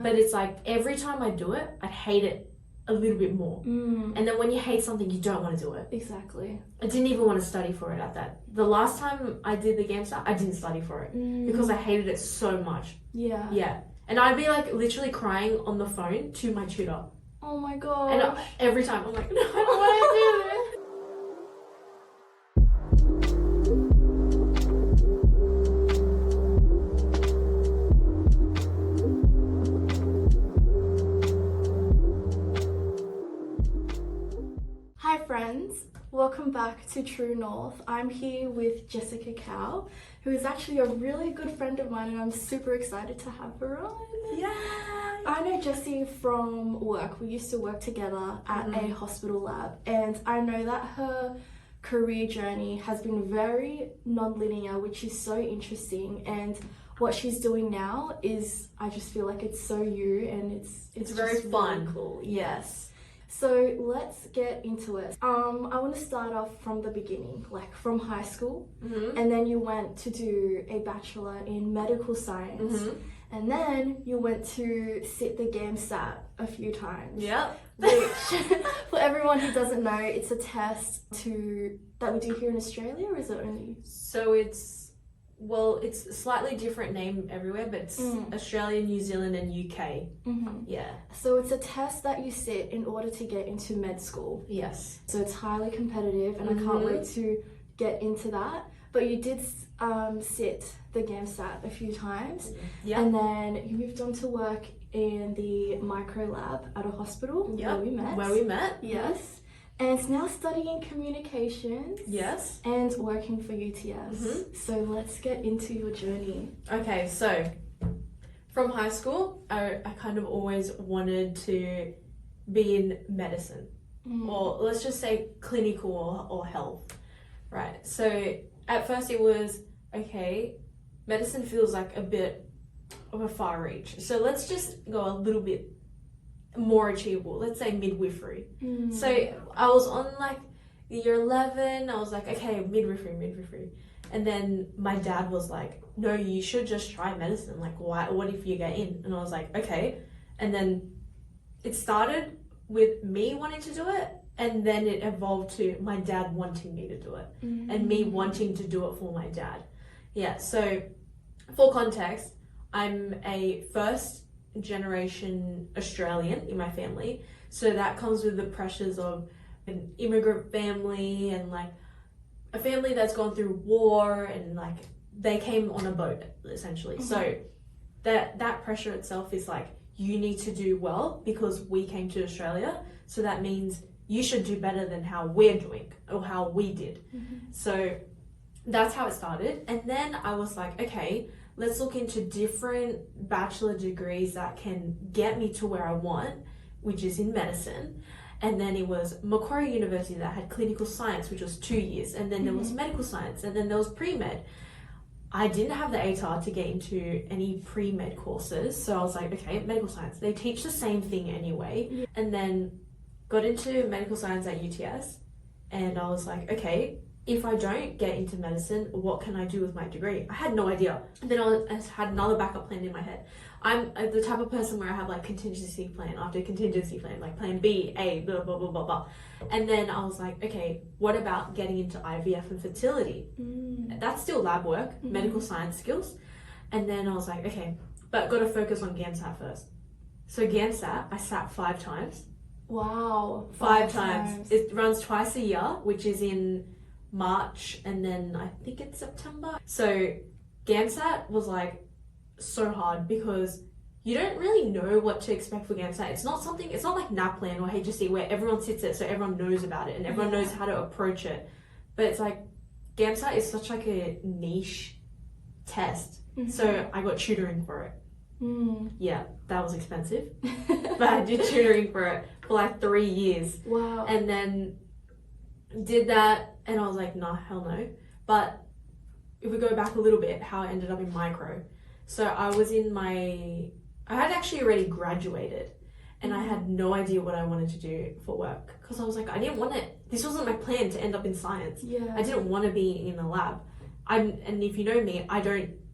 But it's like every time I do it, I hate it a little bit more. And then when you hate something, you don't want to do it. Exactly. I didn't even want to study for it at that. The last time I did the GAMSAT, I didn't study for it because I hated it so much. Yeah. And I'd be like literally crying on the phone to my tutor. Oh my god. And every time I'm like, no, I don't want to do this. Hi friends, welcome back to True North. I'm here with Jessica Cao, who is actually a really good friend of mine, and I'm super excited to have her on. Yeah. I know Jessi from work. We used to work together at a hospital lab, and I know that her career journey has been very non-linear, which is so interesting. And what she's doing now is, I just feel like it's so you, and it's very just fun. really cool. Yes. So let's get into it. I want to start off from the beginning, like from high school, and then you went to do a bachelor in medical science, and then you went to sit the GAMSAT a few times. Yeah. Which, for everyone who doesn't know, it's a test that we do here in Australia, or is it only? So it's a slightly different name everywhere, but it's Australia, New Zealand, and UK. Yeah. So it's a test that you sit in order to get into med school. Yes. So it's highly competitive, and I can't wait to get into that. But you did sit the GAMSAT a few times, and then you moved on to work in the micro lab at a hospital where we met. Yes. And now studying communications. Yes. And working for UTS. So let's get into your journey. Okay, so from high school, I kind of always wanted to be in medicine, or let's just say clinical or health, right? So at first it was, okay, medicine feels like a bit of a far reach. So let's just go a little bit more achievable. Let's say midwifery. So I was on like year 11, I was like, okay, midwifery. And then my dad was like, no, you should just try medicine. Like, what if you get in? And I was like, okay. And then it started with me wanting to do it, and then it evolved to my dad wanting me to do it, and me wanting to do it for my dad. Yeah, so for context, I'm a first generation Australian in my family, so that comes with the pressures of an immigrant family and like a family that's gone through war, and like they came on a boat essentially. So that pressure itself is like, you need to do well because we came to Australia, so that means you should do better than how we're doing or how we did. So that's how it started. And then I was like, okay, let's look into different bachelor degrees that can get me to where I want, which is in medicine. And then it was Macquarie University that had clinical science, which was 2 years. And then there was medical science, and then there was pre-med. I didn't have the ATAR to get into any pre-med courses. So I was like, okay, medical science, they teach the same thing anyway. And then got into medical science at UTS. And I was like, okay, if I don't get into medicine, what can I do with my degree? I had no idea. And then I had another backup plan in my head. I'm the type of person where I have like contingency plan after contingency plan, like plan B, A, blah, blah, blah, blah, blah. And then I was like, okay, what about getting into IVF and fertility? That's still lab work, medical science skills. And then I was like, okay, but got to focus on GAMSAT first. So GAMSAT, I sat 5 times. Wow. 5 times. It runs twice a year, which is in March, and then I think it's September. So GAMSAT was like so hard because you don't really know what to expect for GAMSAT. It's not like NAPLAN or HSC where everyone sits it so everyone knows about it and everyone knows how to approach it. But it's like GAMSAT is such like a niche test. So I got tutoring for it. Yeah, that was expensive. But I did tutoring for it for like 3 years. Wow. And then did that, and I was like, nah, hell no. But if we go back a little bit, how I ended up in micro. So I had actually already graduated, and I had no idea what I wanted to do for work, because I was like, I didn't want it. This wasn't my plan to end up in science. Yeah. I didn't want to be in a lab. And if you know me, I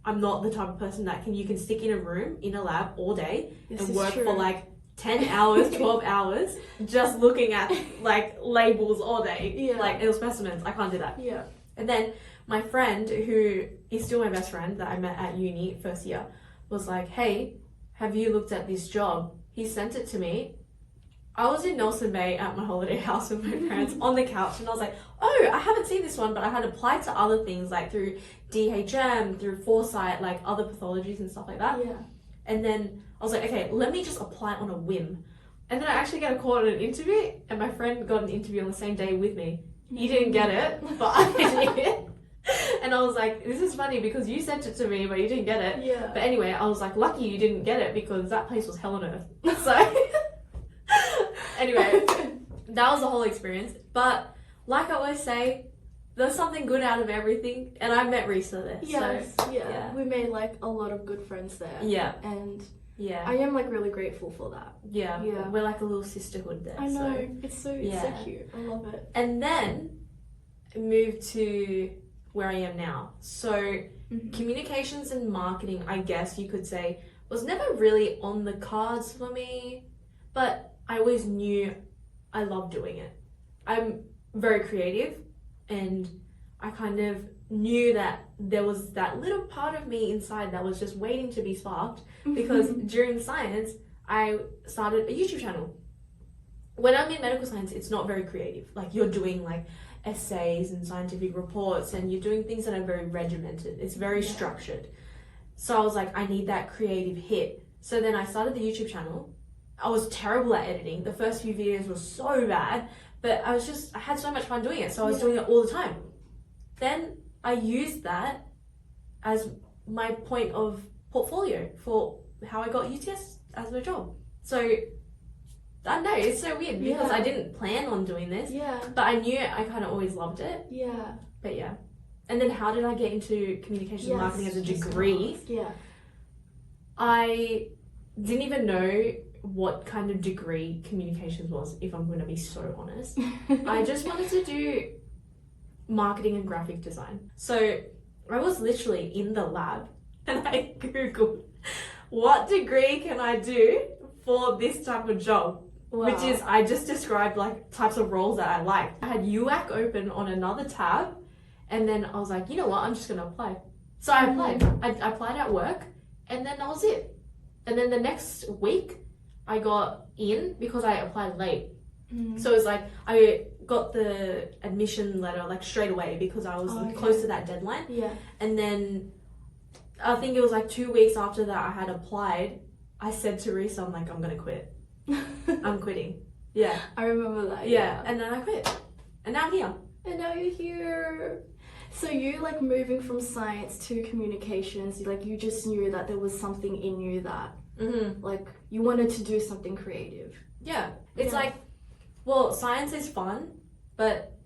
I'm not the type of person that you can stick in a room, in a lab all day This and is work true. for like 10 hours, 12 hours, just looking at like labels all day, Yeah. like little specimens. I can't do that. Yeah. And then my friend, who is still my best friend that I met at uni first year, was like, hey, have you looked at this job? He sent it to me. I was in Nelson Bay at my holiday house with my parents on the couch, and I was like, oh, I haven't seen this one, but I had applied to other things like through DHM, through Foresight, like other pathologies and stuff like that. Yeah. And then I was like, okay, let me just apply on a whim. And then I actually got a call on an interview, and my friend got an interview on the same day with me. He didn't get it, but I did. And I was like, this is funny because you sent it to me, but you didn't get it. Yeah. But anyway, I was like, lucky you didn't get it because that place was hell on earth. So anyway, that was the whole experience. But like I always say, there's something good out of everything, and I met Risa there. Yes, So, yeah. We made like a lot of good friends there. Yeah. And Yeah. I am like really grateful for that. Yeah. Yeah. We're like a little sisterhood there. I know. So. It's so Yeah. cute. I love it. And then moved to where I am now. So communications and marketing, I guess you could say, was never really on the cards for me, but I always knew I loved doing it. I'm very creative, and I kind of knew that there was that little part of me inside that was just waiting to be sparked, because during science I started a YouTube channel. When I'm in medical science, it's not very creative. Like, you're doing like essays and scientific reports, and you're doing things that are very regimented. It's very structured. So I was like, I need that creative hit. So then I started the YouTube channel. I was terrible at editing. The first few videos were so bad, but I had so much fun doing it. So I was doing it all the time. Then I used that as my point of portfolio for how I got UTS as my job. So I don't know, it's so weird because I didn't plan on doing this, but I knew I kind of always loved it. Yeah. But yeah. And then how did I get into communications and marketing as a degree? Yeah. I didn't even know what kind of degree communications was, if I'm going to be so honest. I just wanted to do marketing and graphic design. So I was literally in the lab and I googled what degree can I do for this type of job. Wow. Which is, I just described like types of roles that I liked. I had UAC open on another tab, and then I was like, you know what, I'm just going to apply. So I applied. I applied at work, and then that was it. And then the next week, I got in because I applied late. So it was like, I got the admission letter like straight away because I was close to that deadline. Yeah. And then I think it was like 2 weeks after that I had applied, I said to Risa, I'm like, I'm going to quit. I'm quitting. Yeah. I remember that. Yeah. And then I quit. And now I'm here. And now you're here. So you like moving from science to communications, like you just knew that there was something in you that like you wanted to do something creative. Yeah. It's like, well, science is fun, but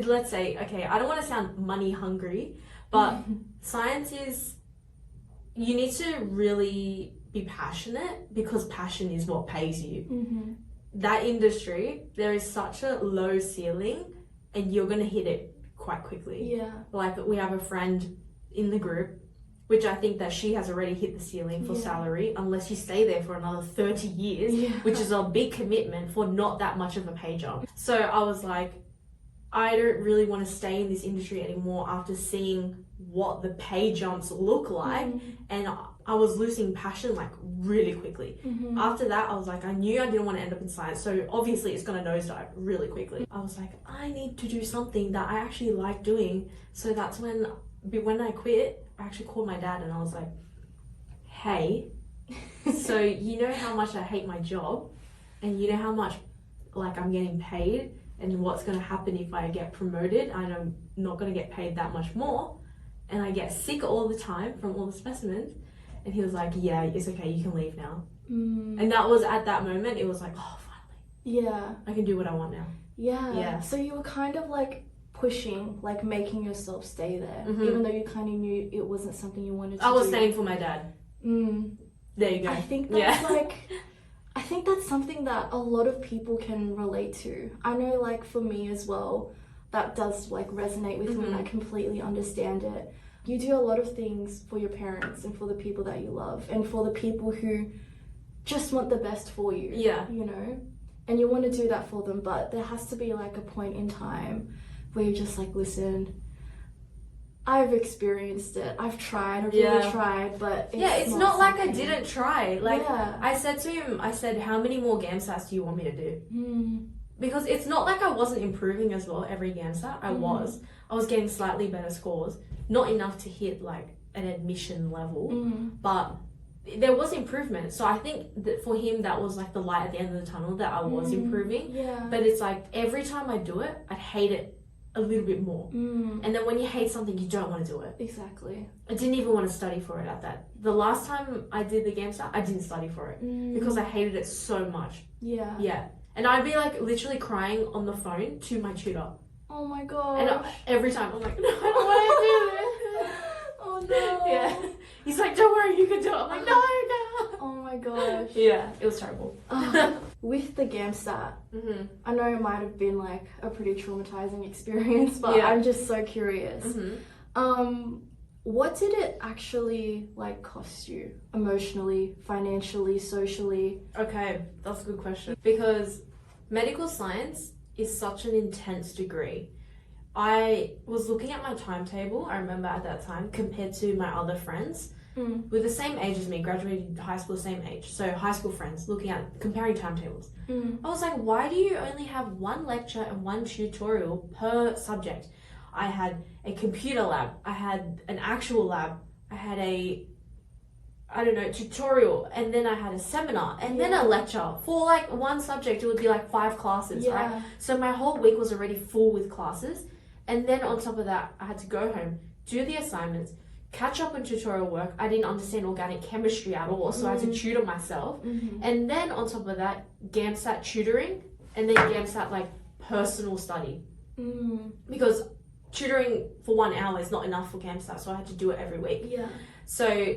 let's say, okay, I don't want to sound money hungry, but science is, you need to really be passionate because passion is what pays you. That industry, there is such a low ceiling and you're going to hit it quite quickly. Yeah. Like, we have a friend in the group, which I think that she has already hit the ceiling for salary unless you stay there for another 30 years, which is a big commitment for not that much of a pay jump. So I was like, I don't really want to stay in this industry anymore after seeing what the pay jumps look like. And I was losing passion like really quickly. After that, I was like, I knew I didn't want to end up in science, so obviously it's going to nosedive really quickly. I was like, I need to do something that I actually like doing. So that's when I quit, I actually called my dad and I was like, hey, so you know how much I hate my job, and you know how much like I'm getting paid, and what's going to happen if I get promoted and I'm not going to get paid that much more, and I get sick all the time from all the specimens. And he was like, yeah, it's okay, you can leave now. And that was, at that moment, it was like, oh, finally. Yeah. I can do what I want now. Yeah. So you were kind of like pushing, like making yourself stay there, even though you kind of knew it wasn't something you wanted to do. I was staying for my dad. There you go. I think that's I think that's something that a lot of people can relate to. I know, like, for me as well, that does like resonate with me and I completely understand it. you do a lot of things for your parents and for the people that you love and for the people who just want the best for you. Yeah. You know? And you want to do that for them, but there has to be like a point in time where you're just like, listen, I've experienced it. I've tried. I've really tried, but it's not like I didn't try. Like, I said to him, how many more GAMSATs do you want me to do? Because it's not like I wasn't improving as well every GAMSAT. I was getting slightly better scores. Not enough to hit like an admission level, but there was improvement. So I think that for him, that was like the light at the end of the tunnel, that I was improving. But it's like every time I do it, I'd hate it a little bit more. And then when you hate something, you don't want to do it. Exactly. I didn't even want to study for it at that. The last time I did the GAMSAT, I didn't study for it because I hated it so much. Yeah. And I'd be like literally crying on the phone to my tutor. Oh my gosh. And every time I'm like, no, I don't want to do this. Oh no. Yeah. He's like, don't worry, you can do it. I'm like, no. Oh my gosh. Yeah, it was terrible. With the GAMSAT, I know it might have been like a pretty traumatizing experience, but I'm just so curious. What did it actually like cost you emotionally, financially, socially? Okay, that's a good question. Because medical science is such an intense degree. I was looking at my timetable, I remember at that time, compared to my other friends with the same age as me, graduated high school, same age. So high school friends, comparing timetables. I was like, why do you only have one lecture and one tutorial per subject? I had a computer lab, I had an actual lab, I had tutorial, and then I had a seminar, and then a lecture. For like one subject, it would be like 5 classes, right? So my whole week was already full with classes. And then on top of that, I had to go home, do the assignments, catch up on tutorial work. I didn't understand organic chemistry at all, so I had to tutor myself. And then on top of that, GAMSAT tutoring, and then GAMSAT like personal study. Because tutoring for 1 hour is not enough for GAMSAT, so I had to do it every week. So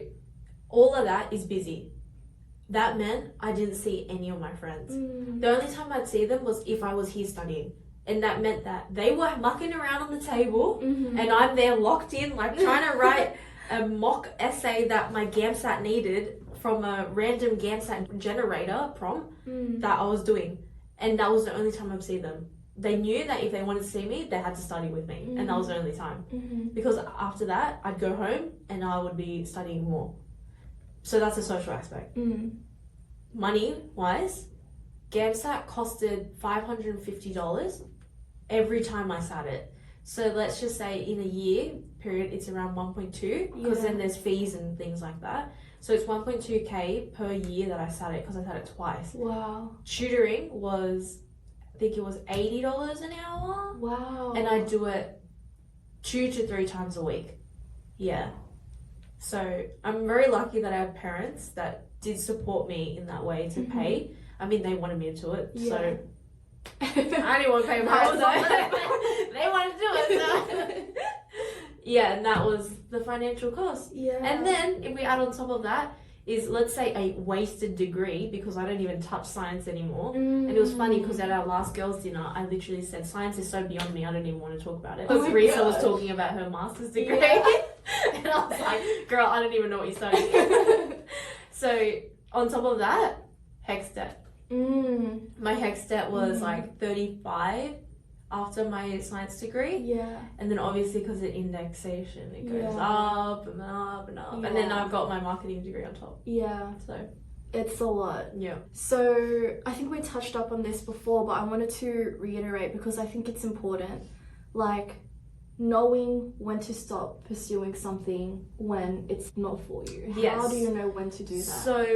all of that is busy. That meant I didn't see any of my friends. The only time I'd see them was if I was here studying. And that meant that they were mucking around on the table and I'm there locked in, like trying to write a mock essay that my GAMSAT needed from a random GAMSAT generator prompt that I was doing. And that was the only time I'd see them. They knew that if they wanted to see me, they had to study with me. And that was the only time. Because after that, I'd go home and I would be studying more. So that's a social aspect. Money-wise, GAMSAT costed $550 every time I sat it. So let's just say in a year period, it's around 1.2 because then there's fees and things like that. So it's 1.2k per year that I sat it because I sat it twice. Wow. Tutoring was, I think it was $80 an hour. Wow. And I do it 2 to 3 times a week. Yeah. So I'm very lucky that I had parents that did support me in that way to pay. I mean, they wanted me to do it, so I didn't want to pay my own. They wanted to do it, so yeah, and that was the financial cost. And then if we add on top of that is, let's say, a wasted degree because I don't even touch science anymore. And it was funny because at our last girls' dinner, I literally said, science is so beyond me, I don't even want to talk about it. Because Risa was talking about her master's degree. And I was like, girl, I don't even know what you're studying. So on top of that, HECS debt. My HECS debt was like 35 after my science degree. And then obviously because of indexation, it goes up and up and up. And then I've got my marketing degree on top. So it's a lot. So I think we touched up on this before, but I wanted to reiterate because I think it's important. Like, knowing when to stop pursuing something when it's not for you. How do you know when to do that? So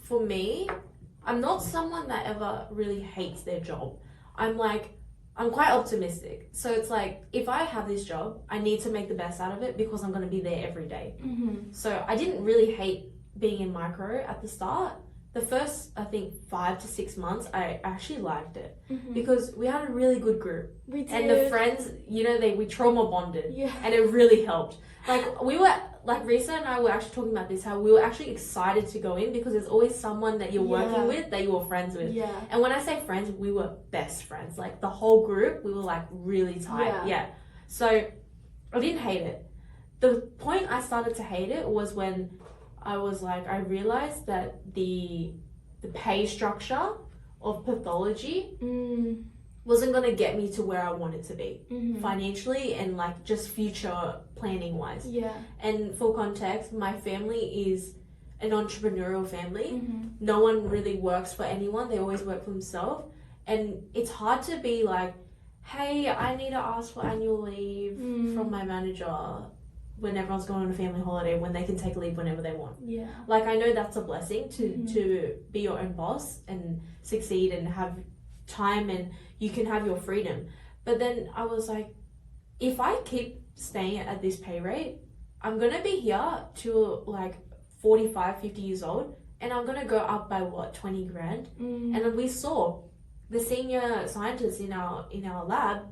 for me, I'm not someone that ever really hates their job. I'm quite optimistic. So it's like, if I have this job, I need to make the best out of it because I'm going to be there every day. So I didn't really hate being in micro at the start. The first, I think, 5 to 6 months, I actually liked it because we had a really good group. We did. And the friends, we trauma bonded. And it really helped. Risa and I were actually talking about this, how we were actually excited to go in because there's always someone that you're working with that you were friends with. And when I say friends, we were best friends. Like the whole group, we were like really tight. So I didn't hate it. the point I started to hate it was when I was like, I realized that the pay structure of pathology wasn't going to get me to where I wanted to be financially and like just future planning wise. Yeah. And for context, my family is an entrepreneurial family. No one really works for anyone. They always work for themselves. And it's hard to be like, hey, I need to ask for annual leave from my manager when everyone's going on a family holiday, when they can take leave whenever they want. Yeah. Like, I know that's a blessing to be your own boss and succeed and have time and you can have your freedom. But then I was like, if I keep staying at this pay rate, I'm going to be here till like 45, 50 years old, and I'm going to go up by what, 20 grand? And then we saw the senior scientists in our lab,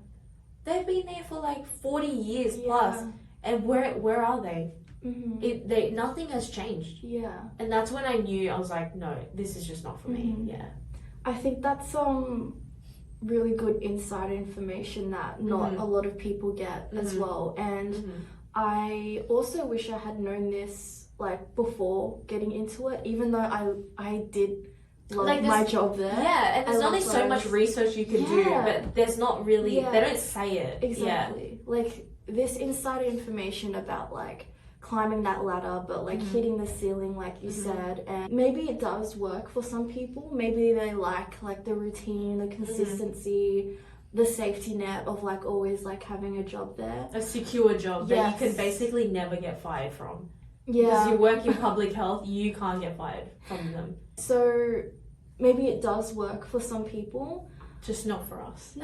they've been there for like 40 years plus. And where are they? Nothing has changed. Yeah. And that's when I knew, I was like, no, this is just not for me. Yeah. I think that's really good insider information that not a lot of people get as well. And I also wish I had known this like before getting into it, even though I did love like my job there. Yeah, and there's only so much research you can do, but there's not really, they don't say it. Exactly. Like this insider information about like climbing that ladder, but like hitting the ceiling, like you said, and maybe it does work for some people. Maybe they like the routine, the consistency, the safety net of like always like having a job there, a secure job that you can basically never get fired from. Yeah, because you work in public health, you can't get fired from them. So maybe it does work for some people. Just not for us.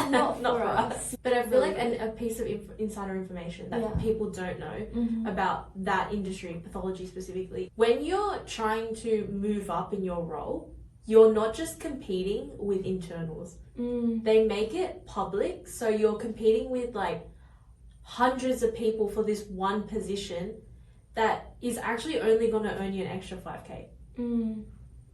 Not for us. But I feel like a piece of insider information that people don't know about that industry, pathology specifically. When you're trying to move up in your role, you're not just competing with internals. They make it public, so you're competing with like hundreds of people for this one position that is actually only going to earn you an extra 5K.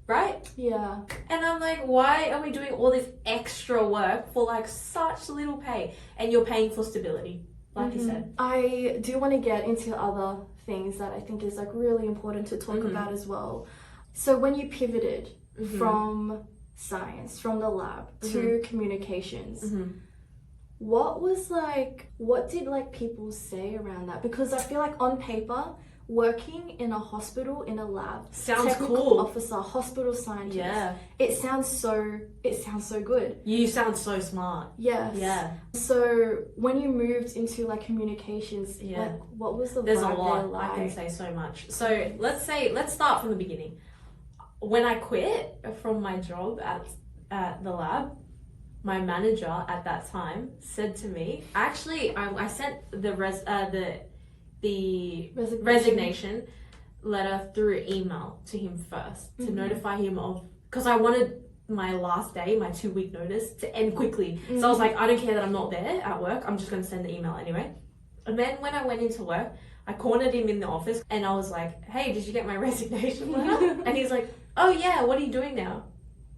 Right? Yeah. And I'm like, why are we doing all this extra work for like such little pay? And you're paying for stability, like you said. I do want to get into other things that I think is like really important to talk about as well. So when you pivoted from science, from the lab to communications, what did like people say around that? Because I feel like on paper, working in a hospital, in a lab, sounds technical cool. officer, hospital scientist. It sounds so good. You sound so smart. Yes. Yeah. So when you moved into like communications, like what was the There's a vibe lot. there like? I can say so much. So let's start from the beginning. When I quit from my job at the lab, my manager at that time said to me, actually, I sent the resignation letter through email to him first to notify him of, because I wanted my last day, my 2-week notice, to end quickly. So I was like, I don't care that I'm not there at work, I'm just going to send the email anyway. And then when I went into work, I cornered him in the office and I was like, hey, did you get my resignation letter? And he's like, oh yeah, what are you doing now?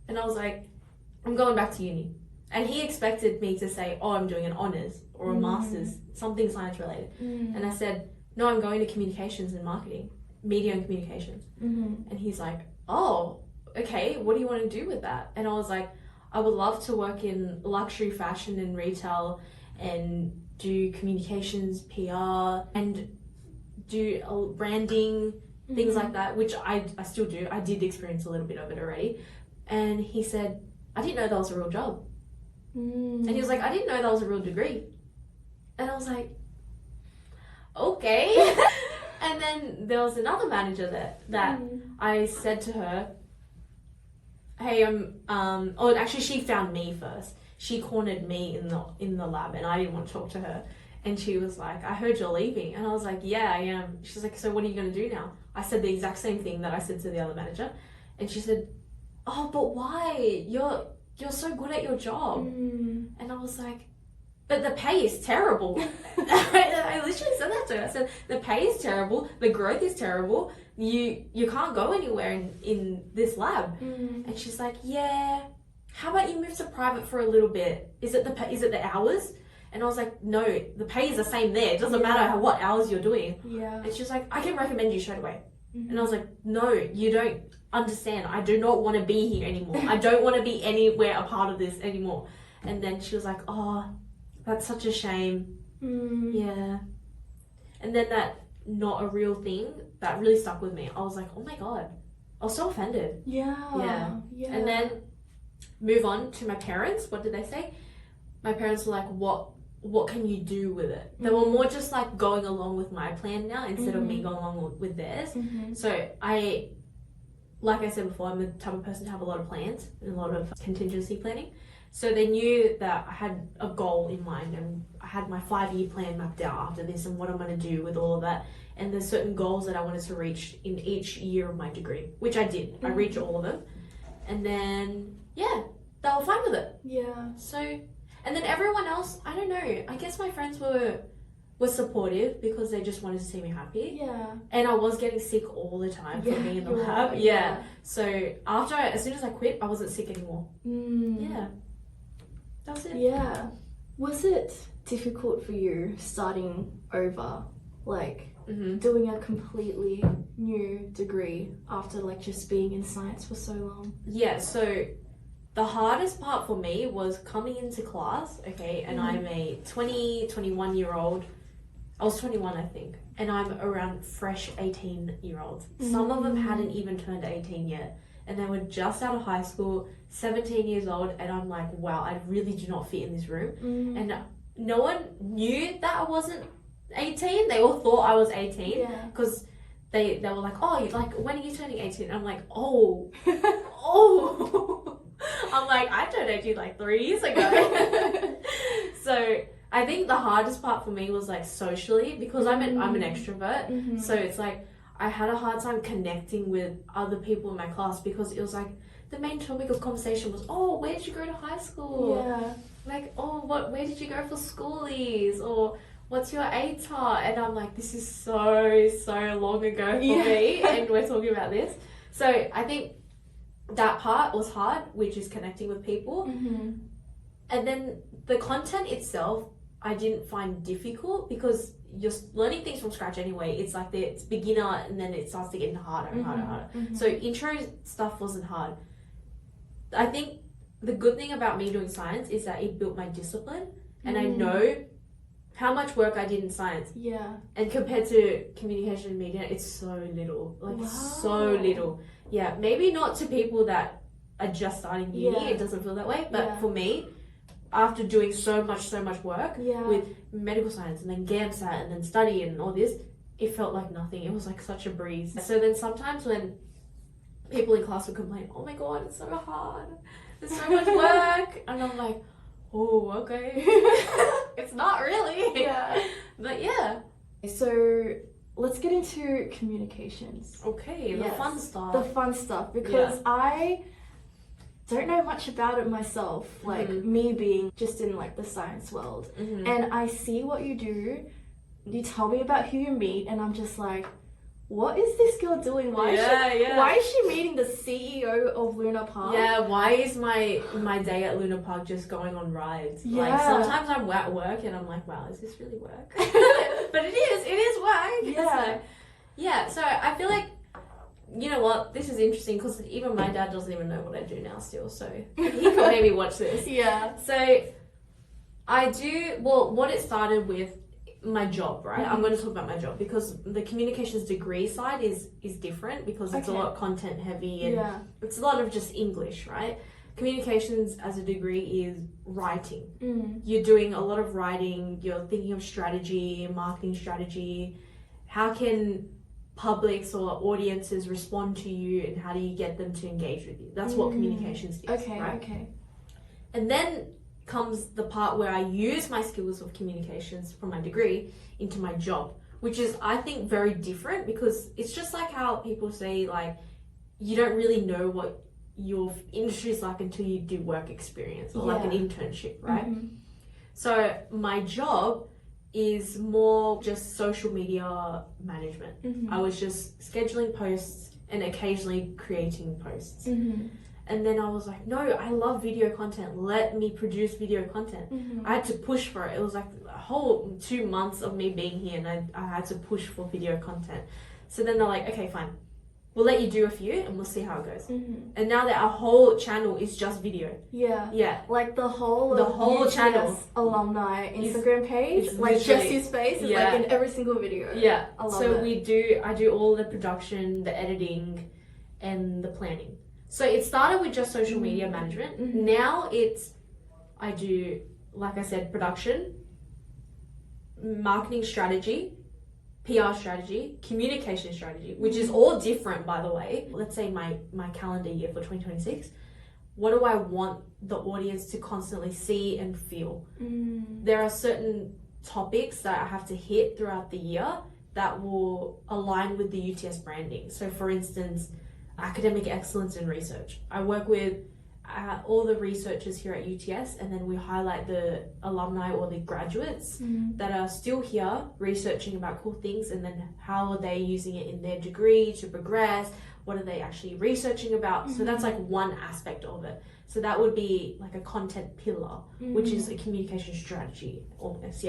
And I was like, I'm going back to uni. And he expected me to say, oh, I'm doing an honours or a master's, something science related. And I said, no, I'm going to communications and marketing, media and communications. And he's like, oh, okay, what do you want to do with that? And I was like, I would love to work in luxury fashion and retail and do communications, PR, and do branding, things like that, which I still do. I did experience a little bit of it already. And he said, I didn't know that was a real job. And he was like, I didn't know that was a real degree. And I was like, okay. And then there was another manager there that I said to her, hey, actually she found me first. She cornered me in the lab and I didn't want to talk to her. And she was like, I heard you're leaving. And I was like, yeah, I am. She's like, so what are you going to do now? I said the exact same thing that I said to the other manager. And she said, oh, but why? You're so good at your job. And I was like, but the pay is terrible. I literally said that to her. I said, the pay is terrible. The growth is terrible. You can't go anywhere in this lab. And she's like, yeah, how about you move to private for a little bit? Is it the hours? And I was like, no, the pay is the same there. It doesn't matter what hours you're doing. Yeah. And she was like, I can recommend you straight away. Mm-hmm. And I was like, no, you don't understand. I do not want to be here anymore. I don't want to be anywhere a part of this anymore. And then she was like, oh, that's such a shame. Yeah. And then that not a real thing, that really stuck with me. I was like, oh my God. I was so offended. Yeah. And then move on to my parents. What did they say? My parents were like, what can you do with it? They were more just like going along with my plan now instead of me going along with theirs. So like I said before, I'm the type of person to have a lot of plans and a lot of contingency planning. So they knew that I had a goal in mind and I had my 5-year plan mapped out after this and what I'm going to do with all of that. And there's certain goals that I wanted to reach in each year of my degree, which I did. I reached all of them. And then, they were fine with it. Yeah. So... And then everyone else, I don't know, I guess my friends were supportive because they just wanted to see me happy. Yeah. And I was getting sick all the time from being in the lab. Yeah. So as soon as I quit, I wasn't sick anymore. Yeah. That was it. Yeah. Was it difficult for you starting over? Like, doing a completely new degree after like just being in science for so long? Yeah, so... The hardest part for me was coming into class, and I'm a 21-year-old. I was 21, I think, and I'm around fresh 18-year-olds. Some of them hadn't even turned 18 yet, and they were just out of high school, 17 years old, and I'm like, wow, I really do not fit in this room. And no one knew that I wasn't 18. They all thought I was 18 because they were like, oh, like, when are you turning 18? And I'm like, oh. I'm like, I turned 18 like 3 years ago. So I think the hardest part for me was like socially, because I'm an extrovert. So it's like I had a hard time connecting with other people in my class because it was like the main topic of conversation was, oh, where did you go to high school? Like, oh, where did you go for schoolies? Or what's your ATAR? And I'm like, this is so long ago for me, and we're talking about this. So I think that part was hard, which is connecting with people. And then the content itself, I didn't find difficult because you're learning things from scratch anyway. It's like it's beginner and then it starts to get harder and harder and harder. So intro stuff wasn't hard. I think the good thing about me doing science is that it built my discipline, and I know how much work I did in science. And compared to communication and media, it's so little. Like, so little. Yeah, maybe not to people that are just starting uni, it doesn't feel that way. But for me, after doing so much work with medical science and then GAMSAT and then study and all this, it felt like nothing. It was like such a breeze. So then sometimes when people in class would complain, oh my God, it's so hard. There's so much work. And I'm like, oh, okay. It's not really. But yeah. So let's get into communications. Okay, the fun stuff. The fun stuff, because I don't know much about it myself, like me being just in like the science world. And I see what you do, you tell me about who you meet, and I'm just like, what is this girl doing? Why is she meeting the CEO of Luna Park? Why is my day at Luna Park just going on rides? Like, sometimes I'm at work and I'm like, wow, is this really work? But it is work. So I feel like, you know what, this is interesting because even my dad doesn't even know what I do now still, so he could maybe watch this. So I do, what it started with, my job, right? I'm going to talk about my job because the communications degree side is different because it's a lot content heavy and it's a lot of just English, right? Communications as a degree is writing. You're doing a lot of writing, you're thinking of strategy, marketing strategy, how can publics or audiences respond to you and how do you get them to engage with you? That's what communications is, right? And then comes the part where I use my skills of communications from my degree into my job, which is, I think, very different because it's just like how people say, like, you don't really know what your industry is like until you do work experience or like an internship, right? So my job is more just social media management. I was just scheduling posts and occasionally creating posts. And then I was like, no, I love video content. Let me produce video content. I had to push for it. It was like a whole 2 months of me being here, and I had to push for video content. So then they're like, okay, fine. We'll let you do a few and we'll see how it goes. And now that our whole channel is just video. Yeah. Like the whole UTS channel alumni Instagram page, like Jessi's face is like in every single video. Yeah. I love so it. I do all the production, the editing, and the planning. So it started with just social media management. Now I do, like I said, production, marketing strategy, PR strategy, communication strategy, which is all different, by the way. Let's say my calendar year for 2026. What do I want the audience to constantly see and feel? There are certain topics that I have to hit throughout the year that will align with the UTS branding. So for instance, academic excellence in research. I work with all the researchers here at UTS, and then we highlight the alumni or the graduates that are still here researching about cool things, and then how are they using it in their degree to progress, what are they actually researching about. So that's like one aspect of it. So that would be like a content pillar, which is a communication strategy almost.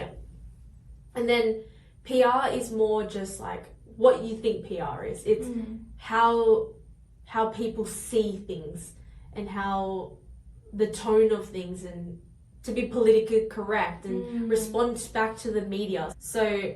And then PR is more just like what you think PR is. It's how people see things, and how the tone of things, and to be politically correct and respond back to the media. So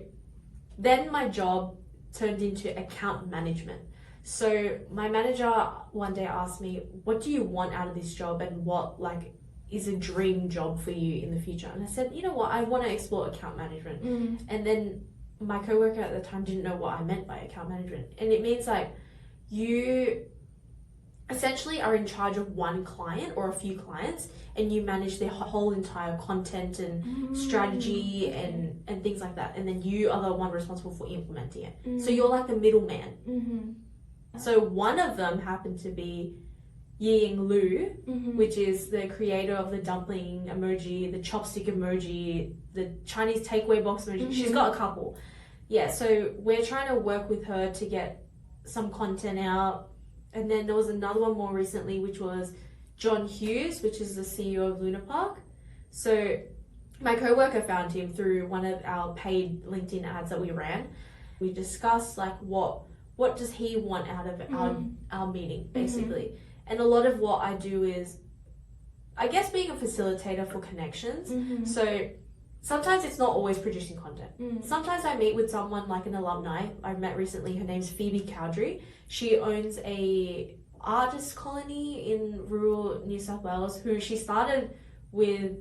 then my job turned into account management. So my manager one day asked me, what do you want out of this job, and what like is a dream job for you in the future? And I said, you know what, I want to explore account management. And then my coworker at the time didn't know what I meant by account management. And it means like you essentially are in charge of one client or a few clients, and you manage their whole entire content and strategy and things like that. And then you are the one responsible for implementing it. So you're like the middleman. So one of them happened to be Ying Lu, which is the creator of the dumpling emoji, the chopstick emoji, the Chinese takeaway box emoji. She's got a couple. So we're trying to work with her to get some content out. And then there was another one more recently, which was John Hughes, which is the CEO of Luna Park. So my coworker found him through one of our paid LinkedIn ads that we ran. We discussed like what does he want out of our meeting, basically. And a lot of what I do is, I guess, being a facilitator for connections. So sometimes it's not always producing content. Sometimes I meet with someone like an alumni I met recently. Her name's Phoebe Cowdrey. She owns a artist colony in rural New South Wales, who she started with,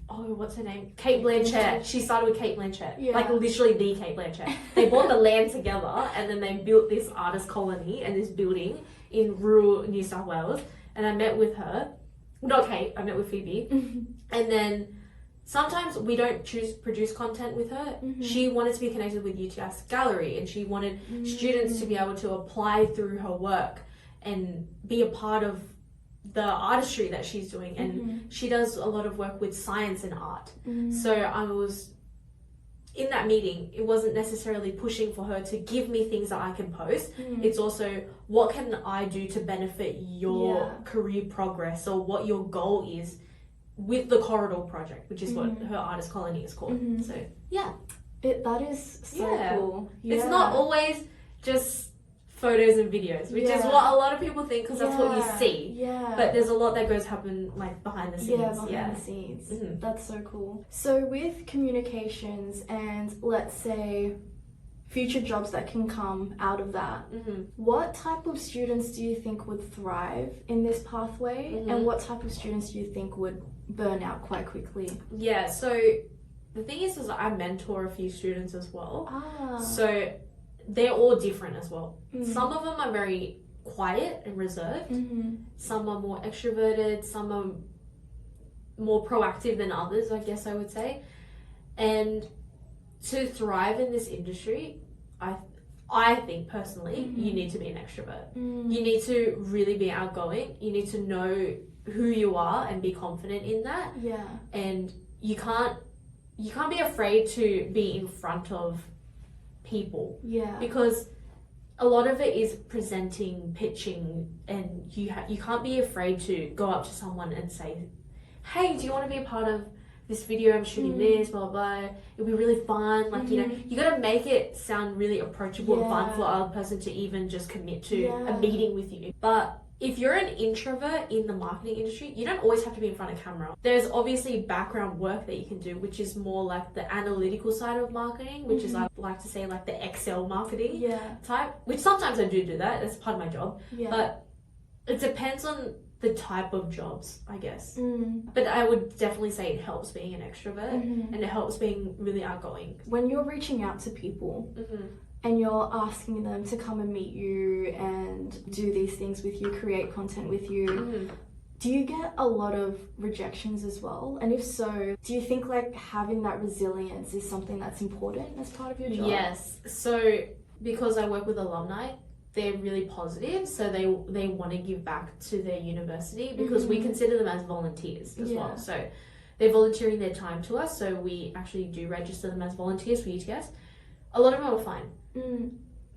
what's her name? Kate Blanchett. She started with Kate Blanchett. Like literally the Kate Blanchett. They bought the land together, and then they built this artist colony and this building in rural New South Wales. And I met with her. Not Kate, I met with Phoebe. And then sometimes we don't produce content with her. She wanted to be connected with UTS Gallery, and she wanted students to be able to apply through her work and be a part of the artistry that she's doing. And she does a lot of work with science and art. So I was in that meeting. It wasn't necessarily pushing for her to give me things that I can post. It's also, what can I do to benefit your career progress, or what your goal is with the Corridor project, which is what her artist colony is called. So that is so cool. It's not always just photos and videos, which is what a lot of people think, because that's what you see. But there's a lot that happen like behind the scenes. Behind the scenes. That's so cool. So with communications and, let's say, future jobs that can come out of that, what type of students do you think would thrive in this pathway, and what type of students do you think would burn out quite quickly? So the thing is I mentor a few students as well. So they're all different as well. Some of them are very quiet and reserved. Some are more extroverted. Some are more proactive than others, I guess I would say. And to thrive in this industry, I think personally, you need to be an extrovert. You need to really be outgoing. You need to know who you are and be confident in that. And you can't be afraid to be in front of people. Because a lot of it is presenting, pitching, and you can't be afraid to go up to someone and say, hey, do you want to be a part of this video? I'm shooting this, blah, blah, blah. It'll be really fun. Like, you know, you got to make it sound really approachable and fun for the other person to even just commit to a meeting with you. But if you're an introvert in the marketing industry, you don't always have to be in front of camera. There's obviously background work that you can do, which is more like the analytical side of marketing, which is, I like to say, like the Excel marketing type, which sometimes I do that. That's part of my job. But it depends on the type of jobs, I guess. But I would definitely say it helps being an extrovert and it helps being really outgoing. When you're reaching out to people and you're asking them to come and meet you and do these things with you, create content with you, do you get a lot of rejections as well? And if so, do you think like having that resilience is something that's important as part of your job? Yes. So because I work with alumni, they're really positive, so they want to give back to their university because we consider them as volunteers as well. So they're volunteering their time to us, so we actually do register them as volunteers for UTS. A lot of them are fine.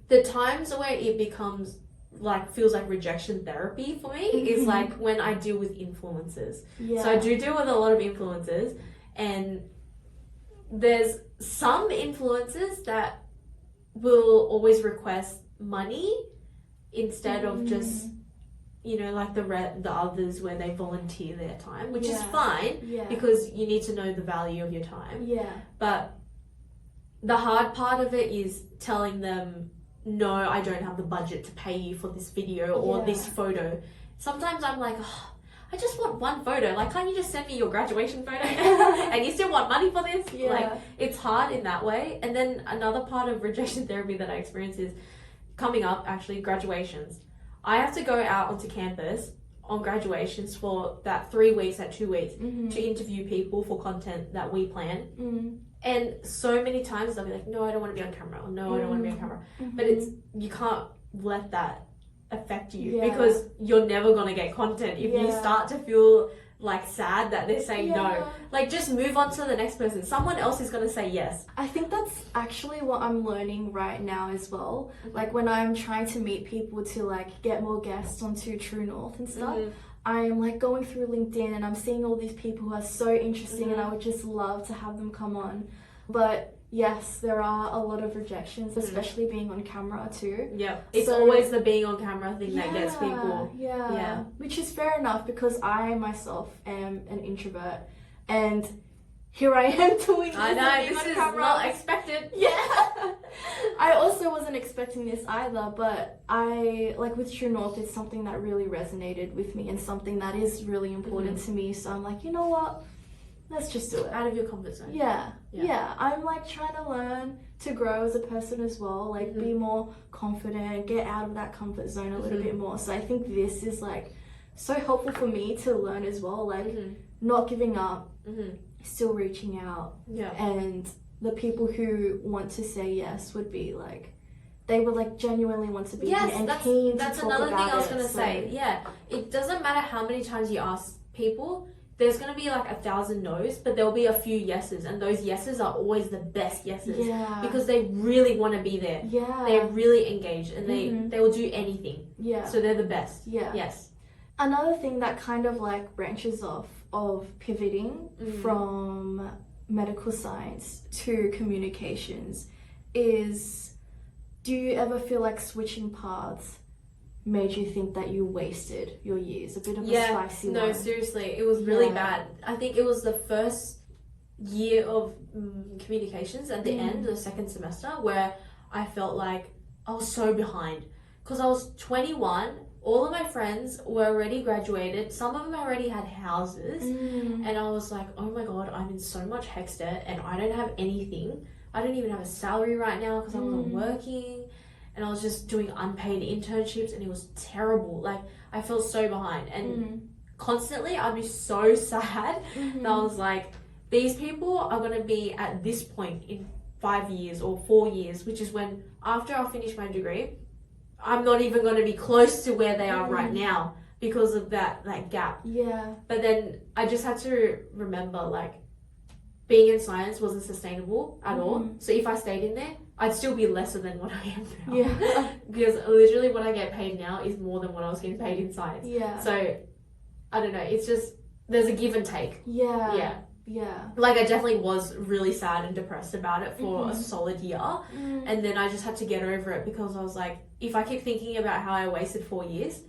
The times where it becomes like feels like rejection therapy for me is like when I deal with influencers. So I do deal with a lot of influencers, and there's some influencers that will always request money instead of just, you know, like the others where they volunteer their time, which is fine because you need to know the value of your time. But the hard part of it is telling them, no, I don't have the budget to pay you for this video or this photo. Sometimes I'm like, oh, I just want one photo. Like, can't you just send me your graduation photo? And you still want money for this? Like, it's hard in that way. And then another part of rejection therapy that I experience is coming up, actually, graduations. I have to go out onto campus on graduations for that 3 weeks, that 2 weeks, to interview people for content that we plan. And so many times they'll be like, no, I don't want to be on camera, or no, I don't want to be on camera. But you can't let that affect you because you're never going to get content if you start to feel like sad that they're saying no. Like, just move on to the next person. Someone else is going to say yes. I think that's actually what I'm learning right now as well. Like, when I'm trying to meet people to like get more guests onto True North and stuff, I'm like going through LinkedIn and I'm seeing all these people who are so interesting and I would just love to have them come on. But yes, there are a lot of rejections, especially being on camera too. It's always the being on camera thing that gets people. Which is fair enough because I myself am an introvert and here I am doing this. I know, this is not expected. I also wasn't expecting this either, but I, like with True North, it's something that really resonated with me and something that is really important to me. So I'm like, you know what? Let's just do it. Out of your comfort zone. I'm like trying to learn to grow as a person as well, like be more confident, get out of that comfort zone a little bit more. So I think this is like so helpful for me to learn as well, like not giving up, still reaching out. And the people who want to say yes would be like, they would like genuinely want to be here and keen to talk about it. That's another thing I was going to say. It doesn't matter how many times you ask people, there's going to be like 1,000 no's, but there'll be a few yeses, and those yeses are always the best yeses because they really want to be there. They're really engaged and they will do anything. So they're the best. Yes. Another thing that kind of like branches off of pivoting from medical science to communications is, do you ever feel like switching paths made you think that you wasted your years? A bit of a spicy one. No, seriously, it was really bad. I think it was the first year of communications at the end, the second semester, where I felt like I was so behind because I was 21. All of my friends were already graduated. Some of them already had houses. And I was like, oh my God, I'm in so much HECS debt and I don't have anything. I don't even have a salary right now because I'm not working. And I was just doing unpaid internships and it was terrible. Like, I felt so behind. And constantly I'd be so sad that I was like, these people are going to be at this point in 5 years or 4 years, which is when, after I finish my degree, I'm not even going to be close to where they are right now because of that gap. But then I just had to remember, like, being in science wasn't sustainable at all. So if I stayed in there, I'd still be lesser than what I am now. Yeah. Because literally what I get paid now is more than what I was getting paid in science. Yeah. So, I don't know, it's just, there's a give and take. Yeah. Yeah. Yeah. Like, I definitely was really sad and depressed about it for a solid year. Mm. And then I just had to get over it because I was like, if I keep thinking about how I wasted 4 years,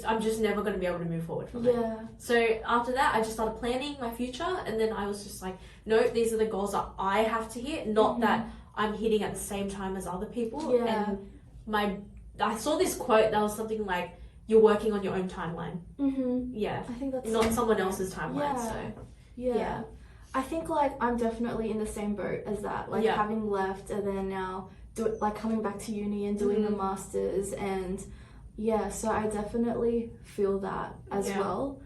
I'm just never going to be able to move forward from it. Yeah. So after that, I just started planning my future, and then I was just like, no, these are the goals that I have to hit, not that I'm hitting at the same time as other people. Yeah. And I saw this quote that was something like, you're working on your own timeline. Yeah. I think that's Not someone else's timeline. Yeah. So Yeah. I think like I'm definitely in the same boat as that. Like having left and then now coming back to uni and doing the masters, and so I definitely feel that as well.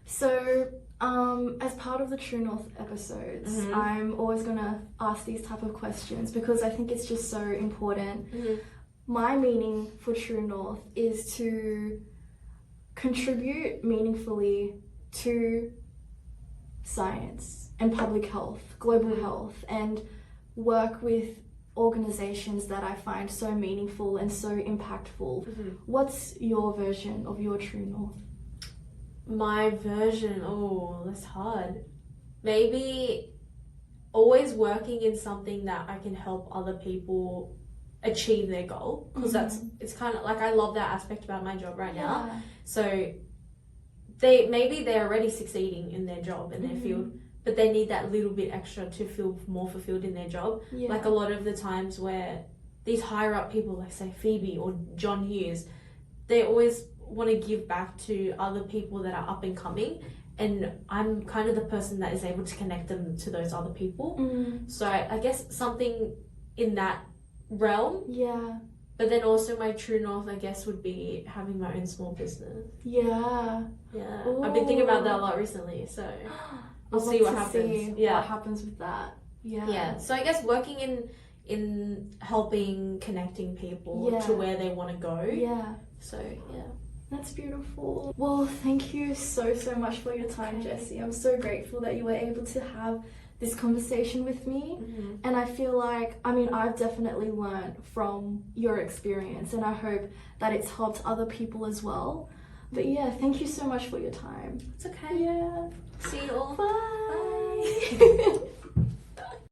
So as part of the True North episodes, I'm always gonna ask these type of questions because I think it's just so important. My meaning for True North is to contribute meaningfully to science and public health, global health, and work with organizations that I find so meaningful and so impactful. What's your version of your True North? My version, that's hard. Maybe always working in something that I can help other people achieve their goal, because it's kind of like, I love that aspect about my job right now. So they're already succeeding in their job, in their field, but they need that little bit extra to feel more fulfilled in their job. Like a lot of the times where these higher up people, like say Phoebe or John Hughes, they always want to give back to other people that are up and coming, and I'm kind of the person that is able to connect them to those other people. So I guess something in that realm. But then also my True North, I guess, would be having my own small business. Yeah. Ooh. I've been thinking about that a lot recently, so we'll see what happens. What happens with that. Yeah. So I guess working in helping connecting people to where they want to go. So That's beautiful. Well, thank you so much for your time, Jessi. I'm so grateful that you were able to have this conversation with me. And I feel like, I've definitely learned from your experience, and I hope that it's helped other people as well. But thank you so much for your time. It's okay. Yeah. See you all. Bye.